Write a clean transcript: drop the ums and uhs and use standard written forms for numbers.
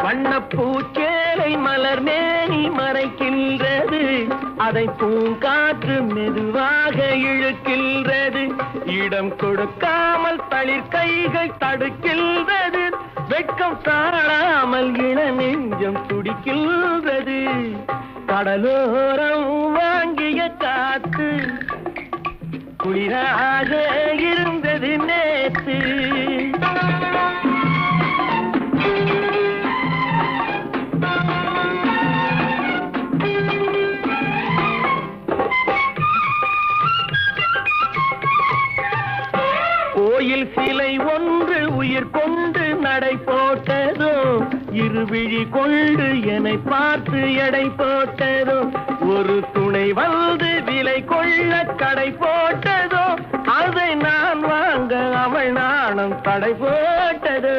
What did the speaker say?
வண்ணப்பூச்சேலை மலர் மேனி மறைக்கின்றது, அதை பூங்காற்று மெதுவாக இழுக்கின்றது. இடம் கொடுக்காமல் தளிர் கைகள் தடுக்கின்றது, வெட்கம் தாழாமல் இள நெஞ்சம் துடிக்கின்றது. கடலோரம் வாங்கிய காத்து குளிராக இருந்தது நேற்று. கோயில் சிலை ஒன்று உயிர் கொண்டு நடை போட்டதோ, இருவிழி கொண்டு என்னை பார்த்து எடை போட்டதோ, ஒரு துணை வந்து விலை கொள்ள கடை போட்டதோ, அதை நான் வாங்க அவள் நாணம் தடை போட்டதோ.